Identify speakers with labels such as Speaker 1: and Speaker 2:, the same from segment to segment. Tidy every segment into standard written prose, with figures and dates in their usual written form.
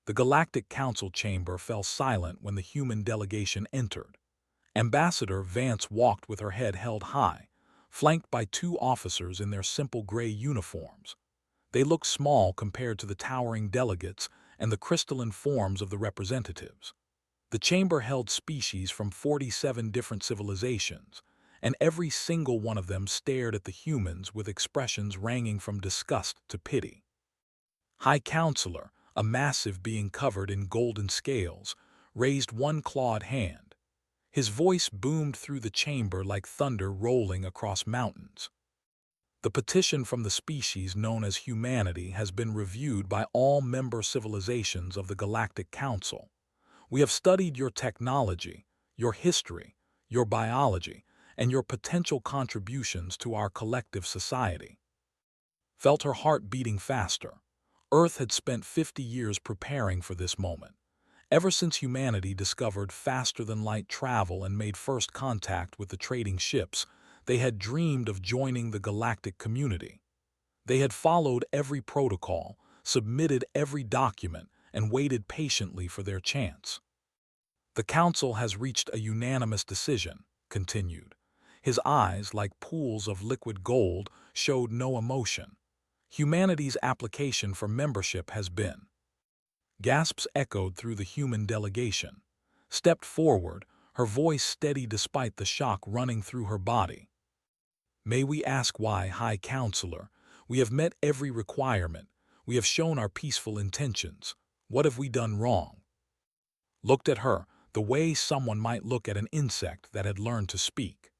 Speaker 1: The Galactic Council chamber fell silent when the human delegation entered. Ambassador Vance walked with her head held high, flanked by two officers in their simple gray uniforms. They looked small compared to the towering delegates and the crystalline forms of the representatives. The chamber held species from 47 different civilizations, and every single one of them stared at the humans with expressions ranging from disgust to pity. High Counselor, a massive being covered in golden scales, raised one clawed hand. His voice boomed through the chamber like thunder rolling across mountains. The petition from the species known as humanity has been reviewed by all member civilizations of the Galactic Council. We have studied your technology, your history, your biology, and your potential contributions to our collective society. Felt her heart beating faster. Earth had spent 50 years preparing for this moment. Ever since humanity discovered faster-than-light travel and made first contact with the trading ships, they had dreamed of joining the galactic community. They had followed every protocol, submitted every document, and waited patiently for their chance. The Council has reached a unanimous decision, continued. His eyes, like pools of liquid gold, showed no emotion. Humanity's application for membership has been. Gasps echoed through the human delegation. Stepped forward, her voice steady despite the shock running through her body. May we ask why, High Counselor? We have met every requirement. We have shown our peaceful intentions. What have we done wrong? Looked at her, the way someone might look at an insect that had learned to speak.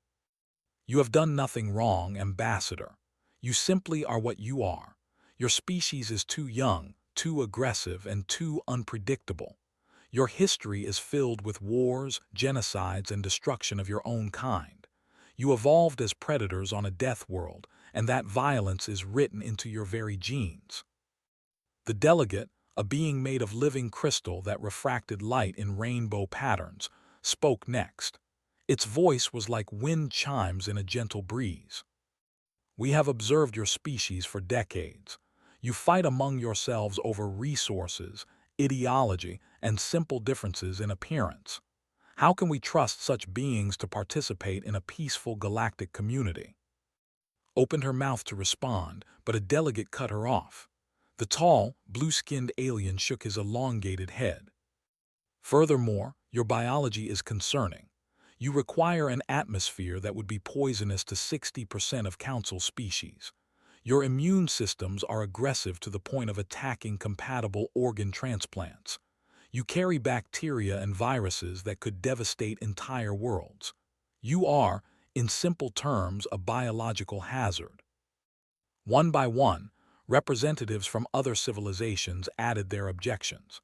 Speaker 1: You have done nothing wrong, Ambassador. You simply are what you are. Your species is too young, too aggressive, and too unpredictable. Your history is filled with wars, genocides, and destruction of your own kind. You evolved as predators on a death world, and that violence is written into your very genes. The delegate, a being made of living crystal that refracted light in rainbow patterns, spoke next. Its voice was like wind chimes in a gentle breeze. We have observed your species for decades. You fight among yourselves over resources, ideology, and simple differences in appearance. How can we trust such beings to participate in a peaceful galactic community? Opened her mouth to respond, but a delegate cut her off. The tall, blue-skinned alien shook his elongated head. Furthermore, your biology is concerning. You require an atmosphere that would be poisonous to 60% of Council species. Your immune systems are aggressive to the point of attacking compatible organ transplants. You carry bacteria and viruses that could devastate entire worlds. You are, in simple terms, a biological hazard. One by one, representatives from other civilizations added their objections.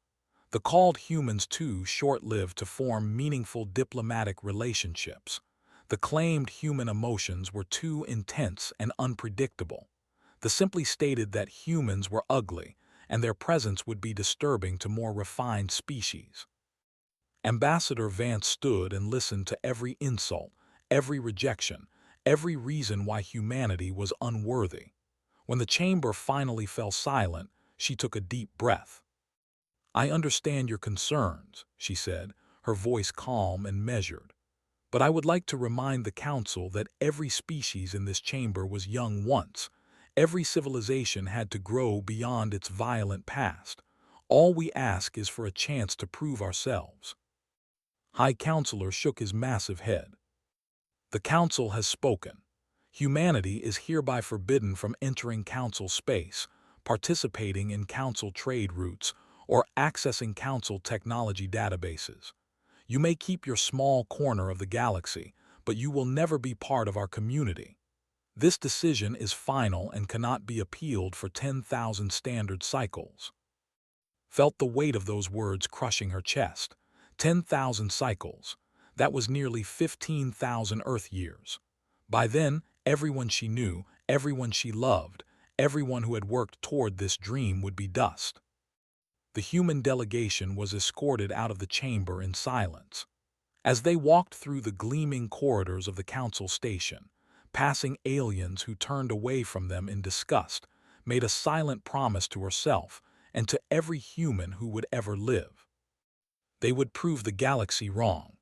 Speaker 1: The called humans too short-lived to form meaningful diplomatic relationships. The claimed human emotions were too intense and unpredictable. The simply stated that humans were ugly, and their presence would be disturbing to more refined species. Ambassador Vance stood and listened to every insult, every rejection, every reason why humanity was unworthy. When the chamber finally fell silent, she took a deep breath. I understand your concerns, she said, her voice calm and measured. But I would like to remind the Council that every species in this chamber was young once. Every civilization had to grow beyond its violent past. All we ask is for a chance to prove ourselves. High Counselor shook his massive head. The Council has spoken. Humanity is hereby forbidden from entering Council space, participating in Council trade routes, or accessing Council technology databases. You may keep your small corner of the galaxy, but you will never be part of our community. This decision is final and cannot be appealed for 10,000 standard cycles. Felt the weight of those words crushing her chest. 10,000 cycles. That was nearly 15,000 Earth years. By then, everyone she knew, everyone she loved, everyone who had worked toward this dream would be dust. The human delegation was escorted out of the chamber in silence. As they walked through the gleaming corridors of the Council station, passing aliens who turned away from them in disgust, made a silent promise to herself, and to every human who would ever live. They would prove the galaxy wrong.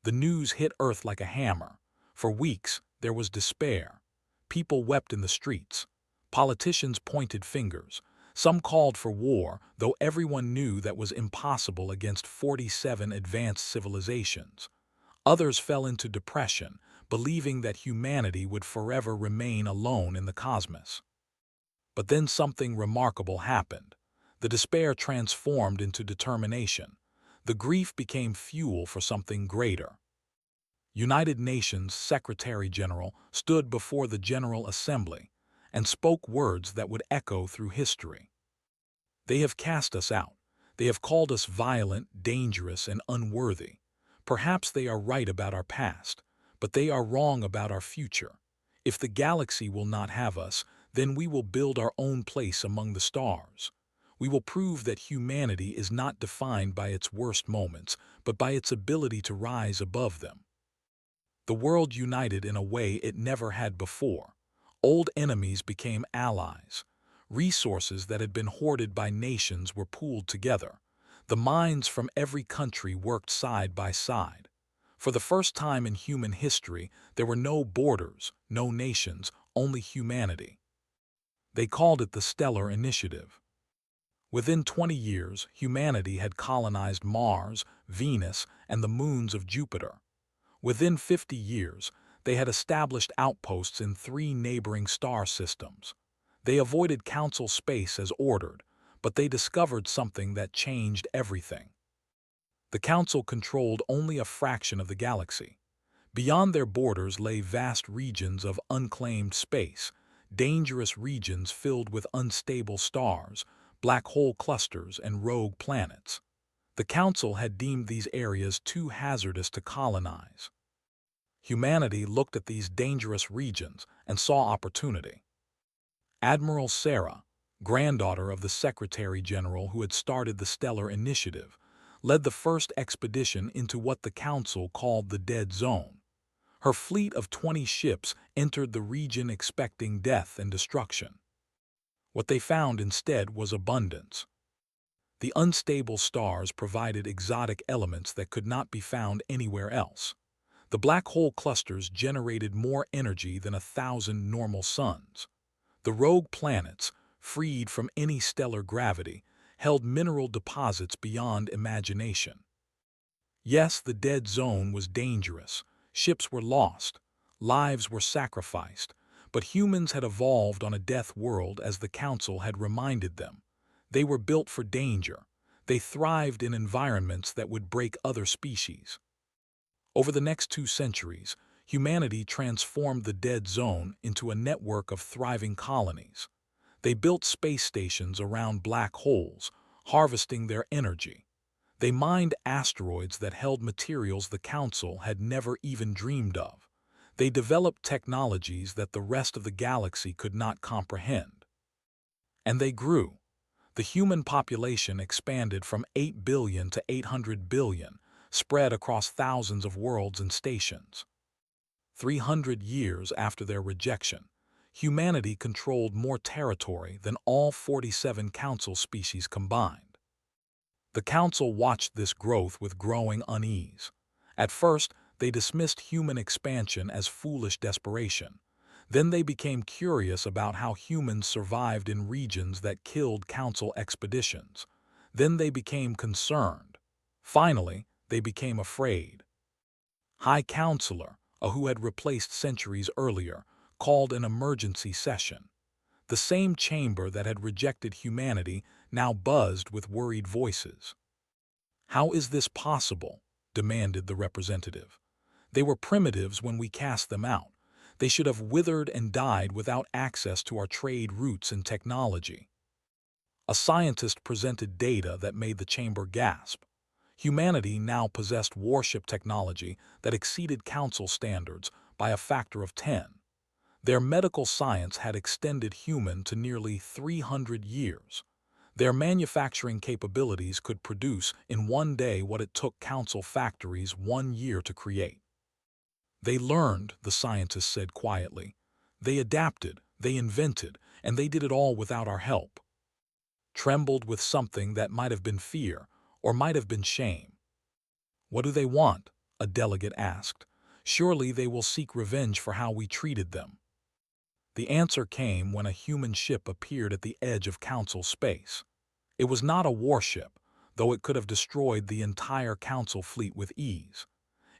Speaker 1: The news hit Earth like a hammer. For weeks, there was despair. People wept in the streets. Politicians pointed fingers. Some called for war, though everyone knew that was impossible against 47 advanced civilizations. Others fell into depression, believing that humanity would forever remain alone in the cosmos. But then something remarkable happened. The despair transformed into determination. The grief became fuel for something greater. United Nations Secretary-General stood before the General Assembly and spoke words that would echo through history. They have cast us out. They have called us violent, dangerous, and unworthy. Perhaps they are right about our past, but they are wrong about our future. If the galaxy will not have us, then we will build our own place among the stars. We will prove that humanity is not defined by its worst moments, but by its ability to rise above them. The world united in a way it never had before. Old enemies became allies. Resources that had been hoarded by nations were pooled together. The minds from every country worked side by side. For the first time in human history, there were no borders, no nations, only humanity. They called it the Stellar Initiative. Within 20 years, humanity had colonized Mars, Venus, and the moons of Jupiter. Within 50 years, they had established outposts in 3 neighboring star systems. They avoided Council space as ordered, but they discovered something that changed everything. The Council controlled only a fraction of the galaxy. Beyond their borders lay vast regions of unclaimed space, dangerous regions filled with unstable stars, black hole clusters, and rogue planets. The Council had deemed these areas too hazardous to colonize. Humanity looked at these dangerous regions and saw opportunity. Admiral Sarah, granddaughter of the Secretary-General who had started the Stellar Initiative, led the first expedition into what the Council called the Dead Zone. Her fleet of 20 ships entered the region expecting death and destruction. What they found instead was abundance. The unstable stars provided exotic elements that could not be found anywhere else. The black hole clusters generated more energy than 1,000 normal suns. The rogue planets, freed from any stellar gravity, held mineral deposits beyond imagination. Yes, the dead zone was dangerous. Ships were lost. Lives were sacrificed. But humans had evolved on a death world as the Council had reminded them. They were built for danger. They thrived in environments that would break other species. Over the next 2 centuries, humanity transformed the dead zone into a network of thriving colonies. They built space stations around black holes, harvesting their energy. They mined asteroids that held materials the Council had never even dreamed of. They developed technologies that the rest of the galaxy could not comprehend. And they grew. The human population expanded from 8 billion to 800 billion, spread across thousands of worlds and stations. 300 years after their rejection, humanity controlled more territory than all 47 Council species combined. The Council watched this growth with growing unease. At first, they dismissed human expansion as foolish desperation. Then they became curious about how humans survived in regions that killed Council expeditions. Then they became concerned. Finally, they became afraid. High Counselor, who had replaced centuries earlier, called an emergency session. The same chamber that had rejected humanity now buzzed with worried voices. "How is this possible?" demanded the representative. "They were primitives when we cast them out. They should have withered and died without access to our trade routes and technology." A scientist presented data that made the chamber gasp. Humanity now possessed warship technology that exceeded Council standards by a factor of 10. Their medical science had extended human to nearly 300 years. Their manufacturing capabilities could produce in one day what it took Council factories 1 year to create. They learned, the scientist said quietly. They adapted, they invented, and they did it all without our help. trembled with something that might have been fear or might have been shame. "What do they want?" a delegate asked. "Surely they will seek revenge for how we treated them." The answer came when a human ship appeared at the edge of Council space. It was not a warship, though it could have destroyed the entire Council fleet with ease.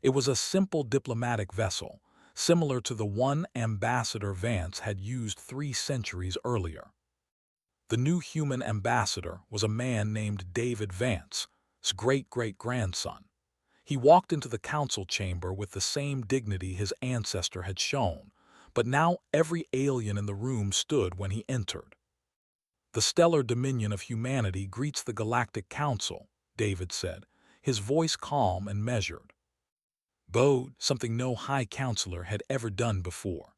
Speaker 1: It was a simple diplomatic vessel, similar to the one Ambassador Vance had used 3 centuries earlier. The new human ambassador was a man named David Vance's great-great-grandson. He walked into the council chamber with the same dignity his ancestor had shown, but now every alien in the room stood when he entered. "The stellar dominion of humanity greets the Galactic Council," David said, his voice calm and measured. Bowed, something no High Counselor had ever done before.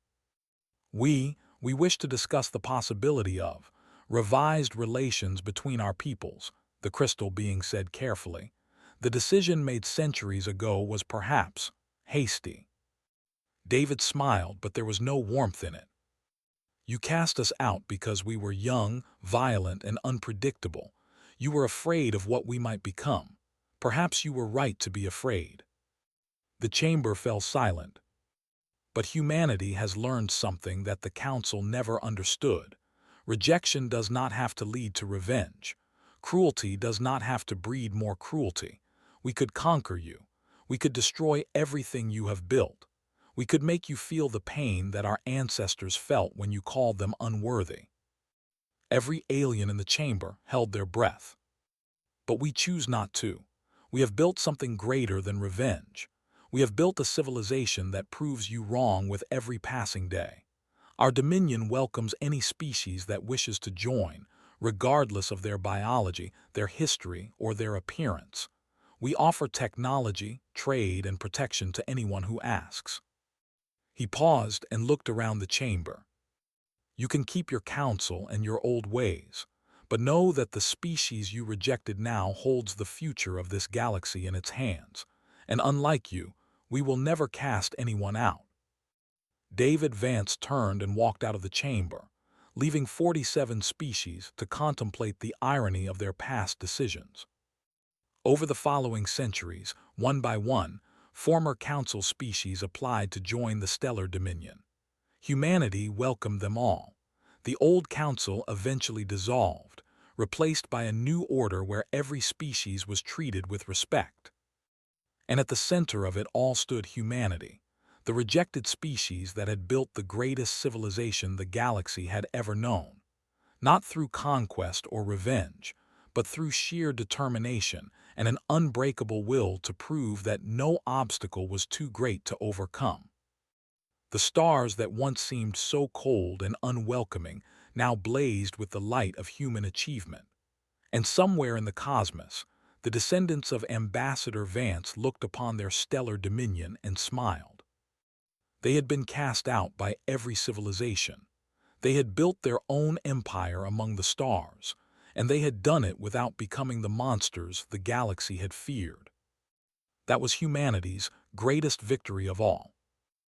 Speaker 1: We wish to discuss the possibility of revised relations between our peoples," the crystal being said carefully. "The decision made centuries ago was perhaps hasty." David smiled, but there was no warmth in it. "You cast us out because we were young, violent, and unpredictable. You were afraid of what we might become. Perhaps you were right to be afraid." The chamber fell silent. But humanity has learned something that the Council never understood. Rejection does not have to lead to revenge. Cruelty does not have to breed more cruelty. We could conquer you. We could destroy everything you have built. We could make you feel the pain that our ancestors felt when you called them unworthy. Every alien in the chamber held their breath. But we choose not to. We have built something greater than revenge. We have built a civilization that proves you wrong with every passing day. Our dominion welcomes any species that wishes to join, regardless of their biology, their history, or their appearance. We offer technology, trade, and protection to anyone who asks. He paused and looked around the chamber. "You can keep your counsel and your old ways, but know that the species you rejected now holds the future of this galaxy in its hands, and unlike you, we will never cast anyone out." David Vance turned and walked out of the chamber, leaving 47 species to contemplate the irony of their past decisions. Over the following centuries, one by one, former Council species applied to join the Stellar Dominion. Humanity welcomed them all. The old Council eventually dissolved, replaced by a new order where every species was treated with respect. And at the center of it all stood humanity, the rejected species that had built the greatest civilization the galaxy had ever known. Not through conquest or revenge, but through sheer determination and an unbreakable will to prove that no obstacle was too great to overcome. The stars that once seemed so cold and unwelcoming now blazed with the light of human achievement. And somewhere in the cosmos, the descendants of Ambassador Vance looked upon their stellar dominion and smiled. They had been cast out by every civilization. They had built their own empire among the stars, and they had done it without becoming the monsters the galaxy had feared. That was humanity's greatest victory of all.